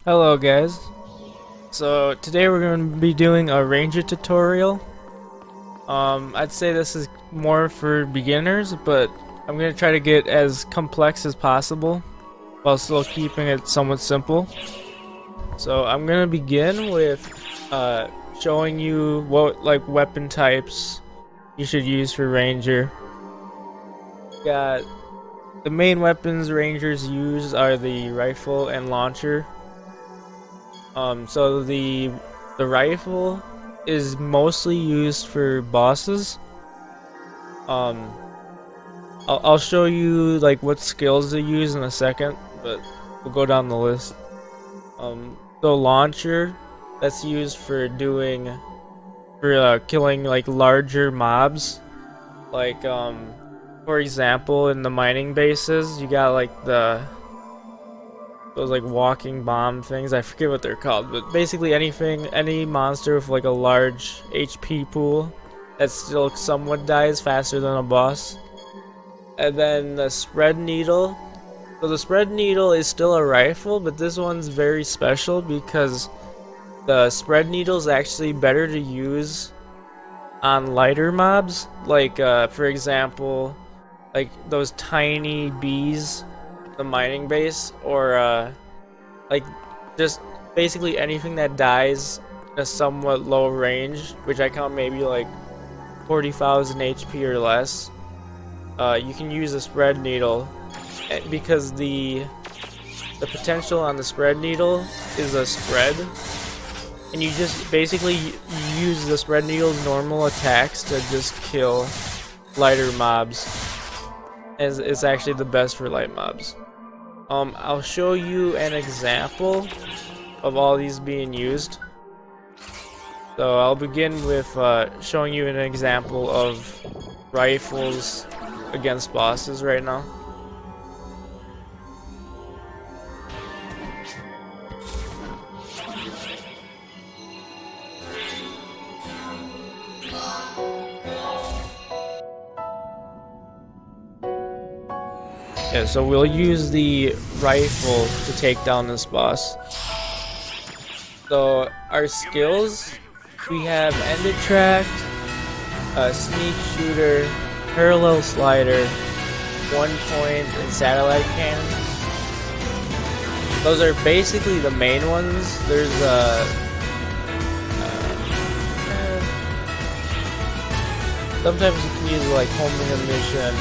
Hello guys. So today we're going to be doing a ranger tutorial. I'd say this is more for beginners, but I'm going to try to get as complex as possible while still keeping it somewhat simple. So I'm going to begin with showing you what weapon types you should use for ranger. Got the main weapons rangers use are the rifle and launcher. So the rifle is mostly used for bosses. I'll show you like what skills to use in a second, but we'll go down the list. The launcher that's used for killing like larger mobs, like for example in the mining bases you got like those like walking bomb things. I forget what they're called, but basically any monster with like a large HP pool that still somewhat dies faster than a boss. And then the spread needle. So the spread needle is still a rifle, but this one's very special because the spread needle is actually better to use on lighter mobs, like for example, like those tiny bees, the mining base, or like just basically anything that dies in a somewhat low range, which I count maybe like 40,000 HP or less. You can use a spread needle because the potential on the spread needle is a spread, and you just basically use the spread needle's normal attacks to just kill lighter mobs. As it's actually the best for light mobs. I'll show you an example of all these being used. So I'll begin with showing you an example of rifles against bosses right now. Yeah, so we'll use the rifle to take down this boss. So our skills, we have ended track, sneak shooter, parallel slider, 1 point, and satellite cannon. Those are basically the main ones. There's sometimes you can use like homing a mission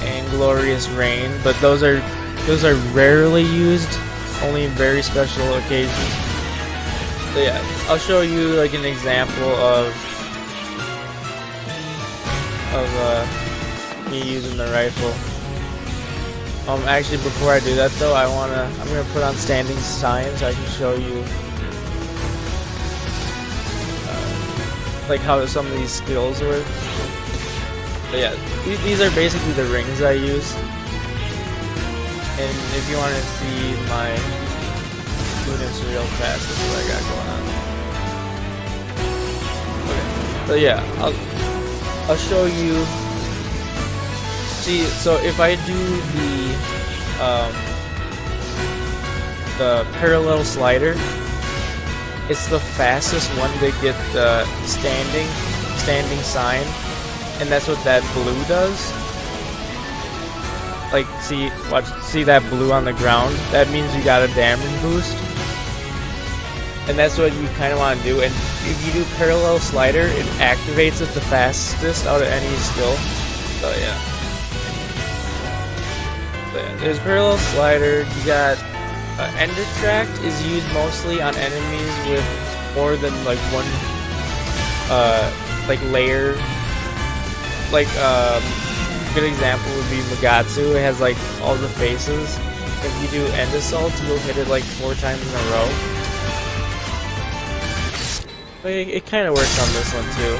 and glorious rain, but those are rarely used, only in very special occasions. So yeah, I'll show you like an example of me using the rifle. Actually, before I do that though, I'm gonna put on standing sign so I can show you like how some of these skills work. But yeah, these are basically the rings I use. And if you want to see my units real fast, this is what I got going on. Okay, so yeah, I'll show you. See, so if I do the parallel slider, it's the fastest one to get the standing sign. And that's what that blue does. Like, see that blue on the ground? That means you got a damage boost. And that's what you kind of want to do. And if you do parallel slider, it activates it the fastest out of any skill. So yeah. There's parallel slider. You got ender tract is used mostly on enemies with more than like one like layer. Like a good example would be Magatsu. It has like all the faces. If you do end assault, you'll hit it like 4 times in a row. But it kind of works on this one too.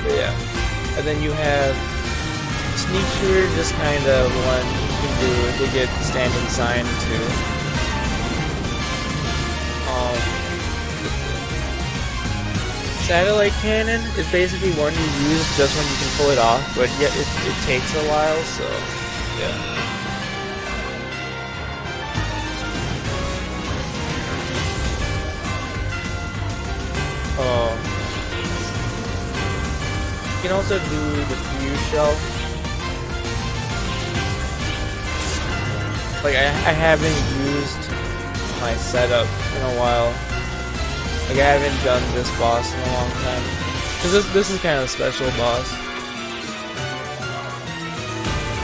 But yeah, and then you have sneak shooter, just kind of one you can do to get standing sign too. Satellite cannon is basically one you use just when you can pull it off, but yet it takes a while, so yeah. can also do the fuse shell. Like I haven't used my setup in a while. Like I haven't done this boss in a long time. Cause this is kind of a special boss.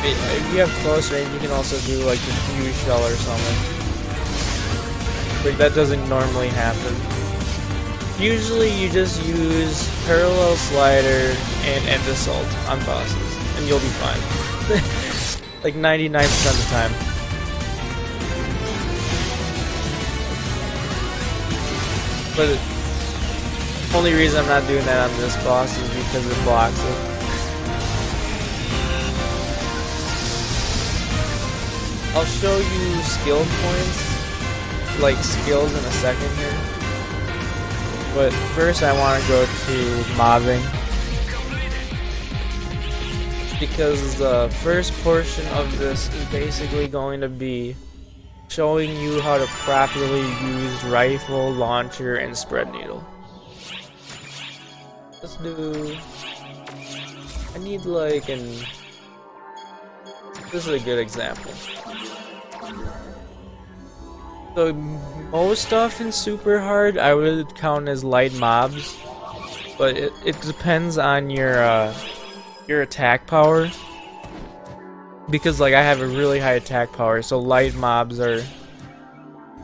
If you have close range, you can also do like the fuse shell or something. Like that doesn't normally happen. Usually you just use parallel slider and end assault on bosses, and you'll be fine. Like 99% of the time. But the only reason I'm not doing that on this boss is because it blocks it. I'll show you skill points, like skills in a second here. But first I want to go to mobbing. Because the first portion of this is basically going to be showing you how to properly use rifle, launcher, and spread needle. Let's do... I need like an... This is a good example. So most stuff in super hard I would count as light mobs, but it depends on your attack power. Because like I have a really high attack power, so light mobs are,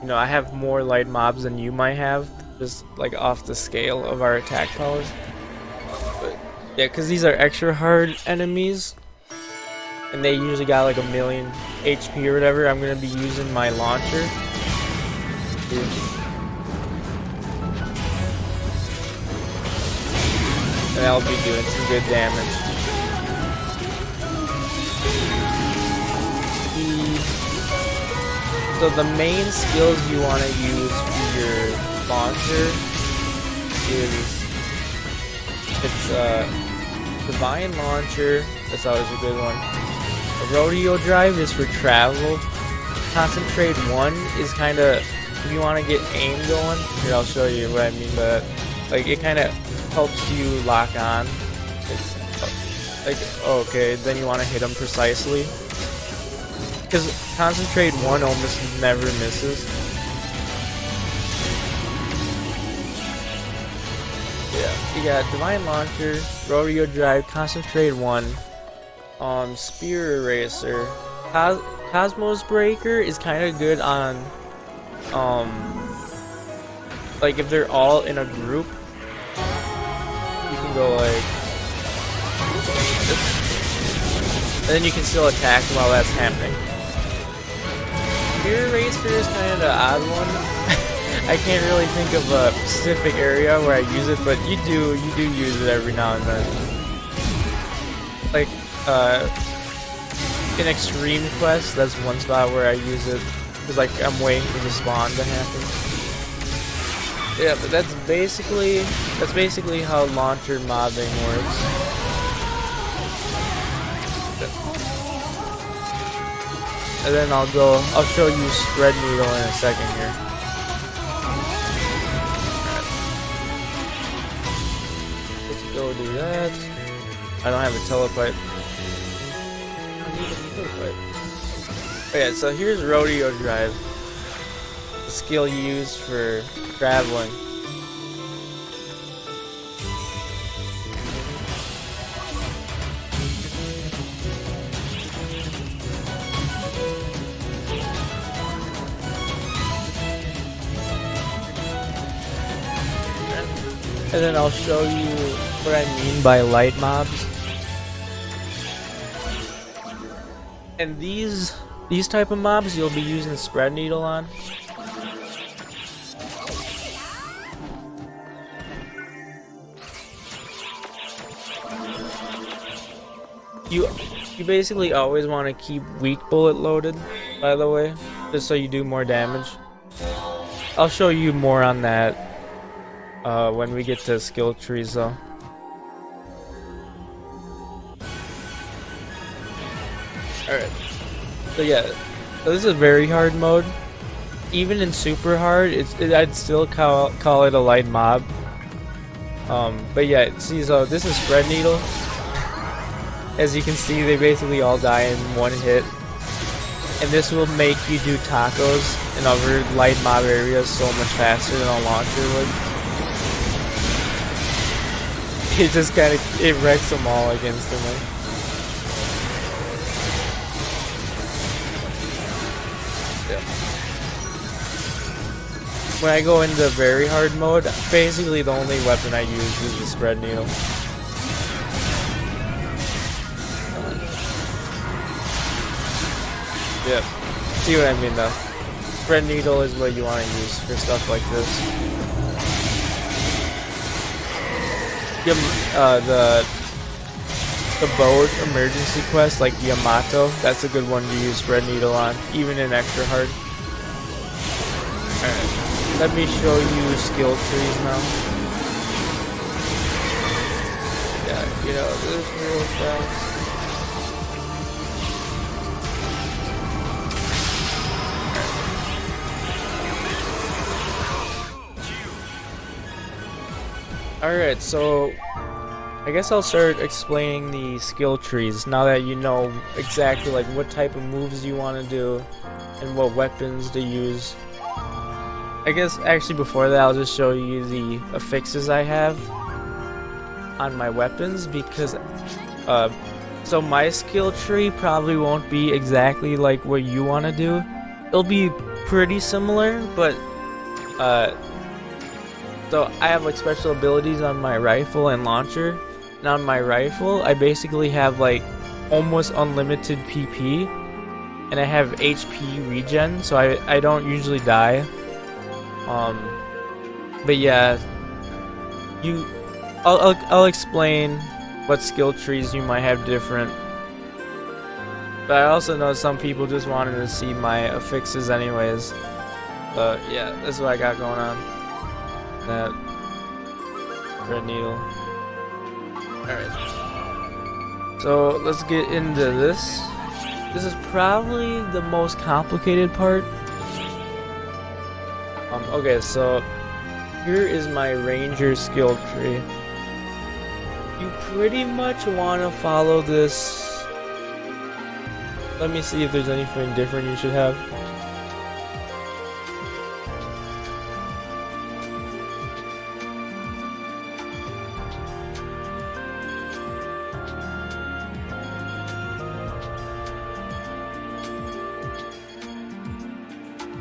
you know, I have more light mobs than you might have, just like off the scale of our attack powers. But yeah, because these are extra hard enemies, and they usually got like 1,000,000 HP or whatever, I'm gonna be using my launcher. And I'll be doing some good damage. So the main skills you want to use for your launcher is Divine Launcher, that's always a good one. A Rodeo Drive is for travel. Concentrate 1 is kind of, if you want to get aim going, here I'll show you what I mean by that. Like it kind of helps you lock on. It's like, okay, then you want to hit them precisely. Because Concentrate 1 almost never misses. Yeah, you got Divine Launcher, Rodeo Drive, Concentrate 1, Spear Eraser. Cosmos Breaker is kind of good on, like if they're all in a group, you can go like this, and then you can still attack while that's happening. Spear Eraser is kind of the odd one. I can't really think of a specific area where I use it, but you do use it every now and then. Like in Extreme Quest, that's one spot where I use it, because like I'm waiting for the spawn to happen. Yeah, but that's basically how launcher mobbing works. And then I'll show you spread needle in a second here. Alright. Let's go do that. I don't have a telepipe. I need a telepipe. Okay, so here's Rodeo Drive. The skill you use for traveling. And then I'll show you what I mean by light mobs. And these type of mobs you'll be using spread needle on. You basically always want to keep weak bullet loaded, by the way, just so you do more damage. I'll show you more on that when we get to skill trees though. Alright, so yeah, so this is a very hard mode. Even in super hard, I'd still call it a light mob. But yeah, see, so this is spread needle. As you can see, they basically all die in one hit. And this will make you do tacos and other light mob areas so much faster than a launcher would. It just kind of, it wrecks them all like instantly. Yeah. When I go into very hard mode, basically the only weapon I use is the spread needle. Yeah. See what I mean though? Spread needle is what you want to use for stuff like this. The boat emergency quest like Yamato, that's a good one to use spread needle on, even in extra hard. Alright, let me show you skill trees now. Yeah, you know, this real fast. Alright, so I guess I'll start explaining the skill trees now that you know exactly like what type of moves you want to do and what weapons to use. I guess actually before that I'll just show you the affixes I have on my weapons because so my skill tree probably won't be exactly like what you want to do. It'll be pretty similar, but so I have like special abilities on my rifle and launcher, and on my rifle I basically have like almost unlimited PP, and I have HP regen, so I don't usually die. But yeah, I'll explain what skill trees you might have different. But I also know some people just wanted to see my affixes anyways. But yeah, that's what I got going on. That red needle. Alright. So let's get into this. This is probably the most complicated part. Okay, so here is my ranger skill tree. You pretty much want to follow this. Let me see if there's anything different you should have.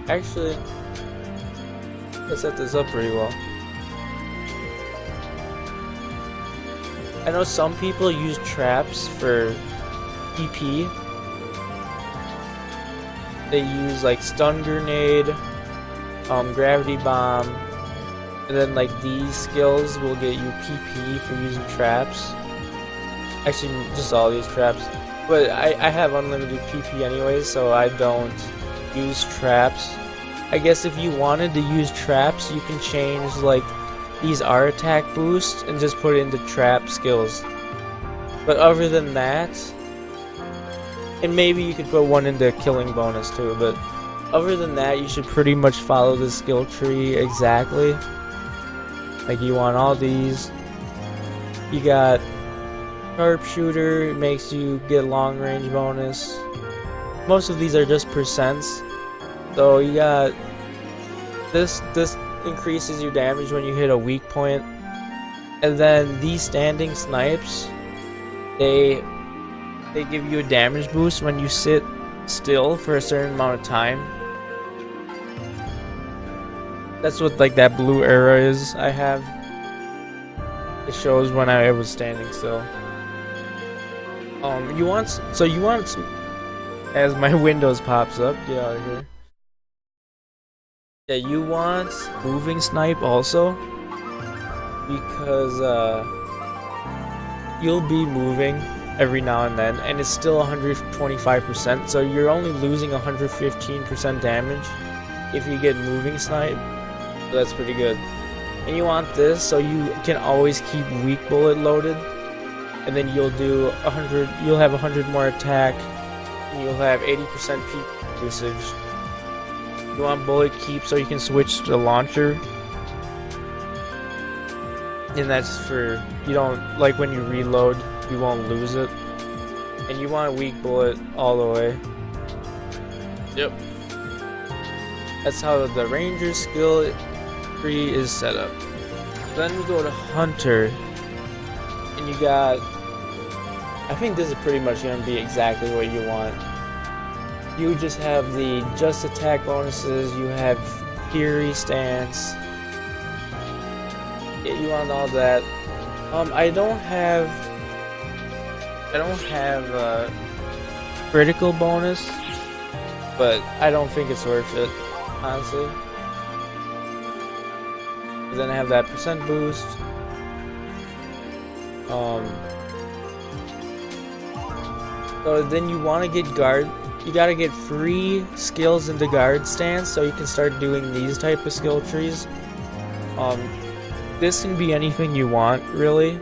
Actually, let's set this up pretty well. I know some people use traps for EP. They use like stun grenade, gravity bomb, and then like these skills will get you PP for using traps. Actually, just all these traps. But I have unlimited PP anyways, so I don't use traps. I guess if you wanted to use traps, you can change like these R-ATK boosts and just put it into trap skills. But other than that, and maybe you could put one into killing bonus too, but other than that, you should pretty much follow the skill tree exactly. Like you want all these. You got sharpshooter, it makes you get long range bonus. Most of these are just percents. So you got this increases your damage when you hit a weak point. And then these standing snipes, they give you a damage boost when you sit still for a certain amount of time. That's what like that blue arrow is I have. It shows when I was standing still. You want as my windows pops up, get out of here. Yeah, you want moving snipe also, because you'll be moving every now and then, and it's still 125%, so you're only losing 115% damage if you get moving snipe, so that's pretty good. And you want this so you can always keep weak bullet loaded, and then you'll do 100, you'll have 100 more attack, and you'll have 80% peak usage. You want bullet keep so you can switch to the launcher, and that's for, you don't, like when you reload, you won't lose it. and you want weak bullet all the way. Yep. That's how the ranger skill tree is set up. Then we go to hunter, and you got, I think this is pretty much going to be exactly what you want. You just have the just attack bonuses, you have fury stance, you want all that. I don't have a critical bonus, but I don't think it's worth it, honestly. Then I have that percent boost. So then you want to get guard. You gotta get free skills into guard stance so you can start doing these type of skill trees. This can be anything you want, really.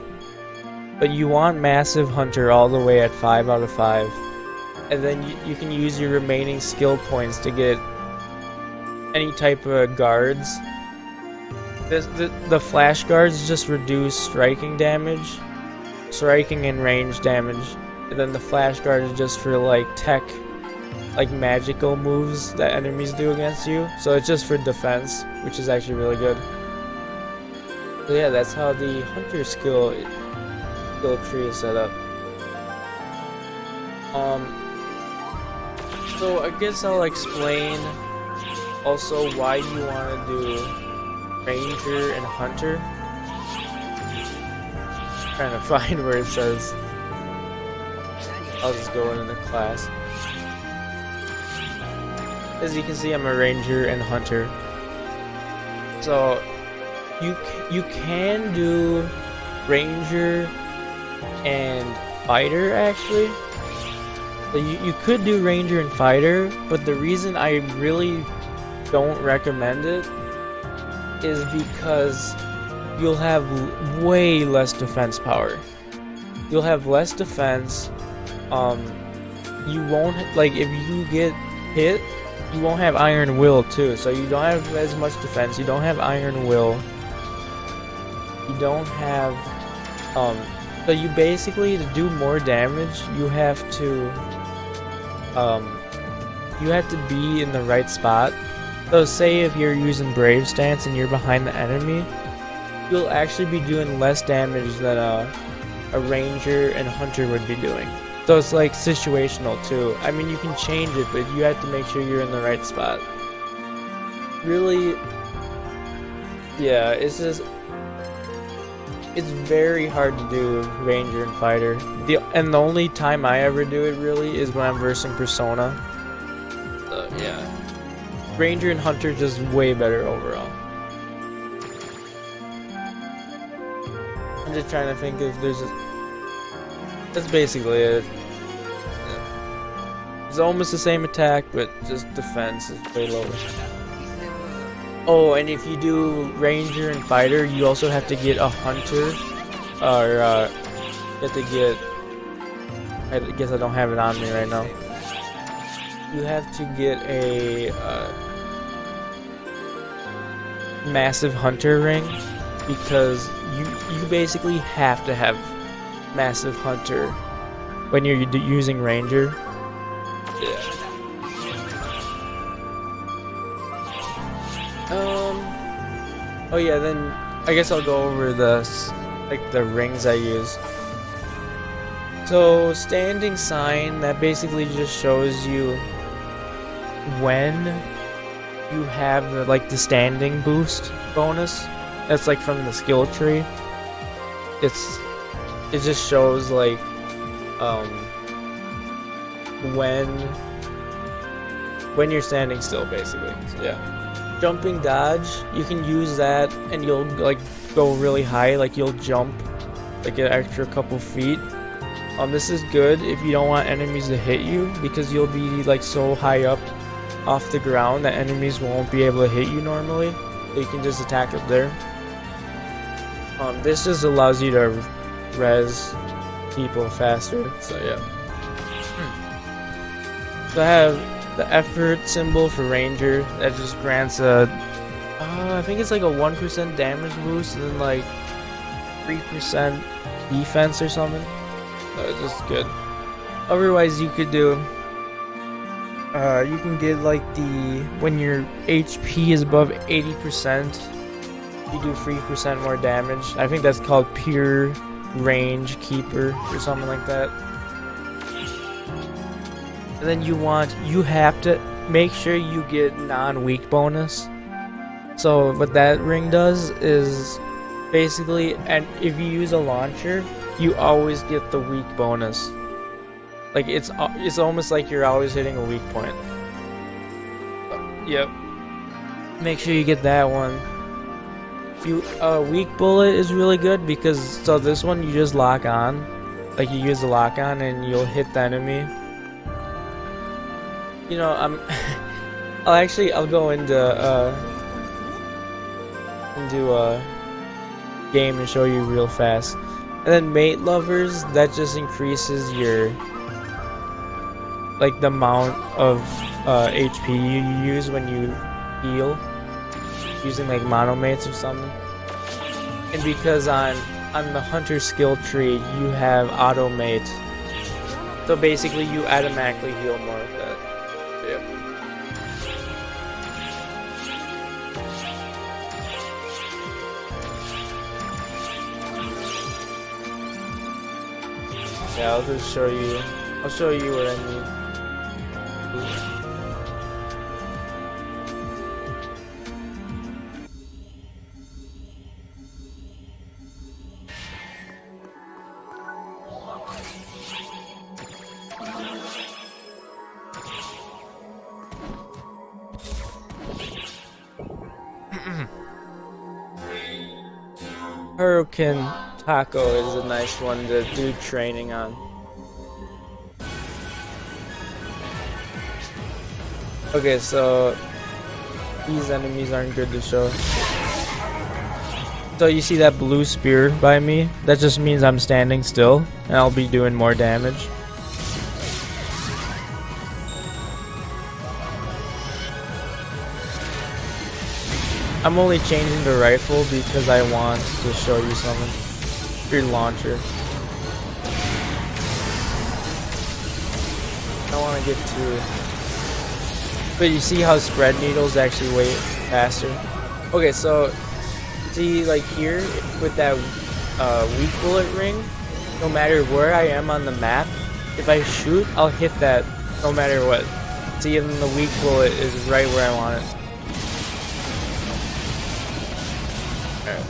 But you want massive hunter all the way at 5 out of 5. And then you can use your remaining skill points to get any type of guards. The flash guards just reduce striking damage, striking and range damage. And then the flash guard is just for like tech, like magical moves that enemies do against you. So it's just for defense, which is actually really good. So yeah, that's how the hunter skill tree is set up. So I guess I'll explain also why you want to do ranger and hunter. Trying to find where it says. I'll just go into the class. As you can see, I'm a ranger and hunter. So you can do ranger and fighter actually. So you could do ranger and fighter, but the reason I really don't recommend it is because you'll have way less defense power. You'll have less defense. You won't, like, if you get hit, you won't have iron will too, so you don't have as much defense. You don't have iron will. You don't have so you basically, to do more damage, you have to be in the right spot. So say if you're using brave stance and you're behind the enemy, you'll actually be doing less damage than a ranger and hunter would be doing. So it's like situational too. I mean, you can change it, but you have to make sure you're in the right spot. Really, yeah, it's just, it's very hard to do ranger and fighter. And the only time I ever do it really is when I'm versing persona. Yeah, ranger and hunter just way better overall. I'm just trying to think if there's that's basically it. It's almost the same attack, but just defense is way lower. Oh, and if you do ranger and fighter, you also have to get a hunter, or you have to get, I guess I don't have it on me right now. You have to get a massive hunter ring, because you basically have to have massive hunter when you're using ranger. Yeah. Oh yeah, then I guess I'll go over the rings I use. So standing sign, that basically just shows you when you have the standing boost bonus. That's like from the skill tree. It just shows like when you're standing still, basically. So, yeah. Jumping dodge, you can use that and you'll like go really high, like you'll jump like an extra couple feet. This is good if you don't want enemies to hit you, because you'll be like so high up off the ground that enemies won't be able to hit you normally. So you can just attack up there. This just allows you to res people faster, so yeah. So I have the effort symbol for ranger, that just grants a, I think it's like a 1% damage boost and then like 3% defense or something. So it's just good. Otherwise, you could do. You can get like when your HP is above 80%, you do 3% more damage. I think that's called pure range keeper or something like that. And then you have to make sure you get non-weak bonus. So what that ring does is basically, and if you use a launcher, you always get the weak bonus. Like it's almost like you're always hitting a weak point. Yep. Make sure you get that one. Weak bullet is really good because so this one you just lock on, like you use the lock on and you'll hit the enemy. You know, I'll go into a game and show you real fast. And then mate lovers, that just increases your like the amount of HP you use when you heal, using like monomates or something. And because on the hunter skill tree you have automate, so basically you automatically heal more with that. Yep. Yeah, I'll just show you. I'll show you what I mean. Hurricane Taco is a nice one to do training on. Okay, so these enemies aren't good to show. So you see that blue spear by me? That just means I'm standing still and I'll be doing more damage. I'm only changing the rifle because I want to show you something. Your launcher. I don't want to get too... But you see how spread needles actually way faster? Okay, so see like here with that weak bullet ring, no matter where I am on the map, if I shoot, I'll hit that no matter what. See, even the weak bullet is right where I want it. Alright.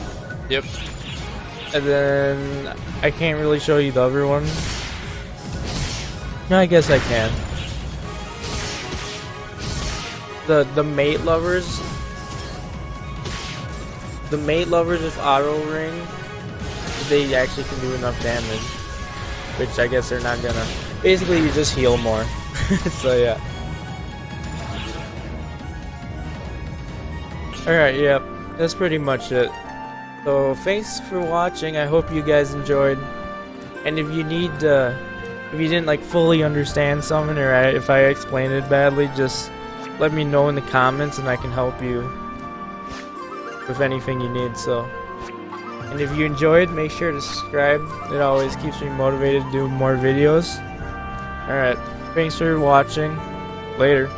Yep. And then I can't really show you the other one. No, I guess I can. The mate lovers. The mate lovers with auto ring, they actually can do enough damage. Which I guess they're not gonna. Basically you just heal more. So yeah. Alright, yep. That's pretty much it. So thanks for watching. I hope you guys enjoyed. And if you need if you didn't like fully understand something, or if I explained it badly, just let me know in the comments and I can help you with anything you need. So, and if you enjoyed, make sure to subscribe. It always keeps me motivated to do more videos. Alright, thanks for watching. Later.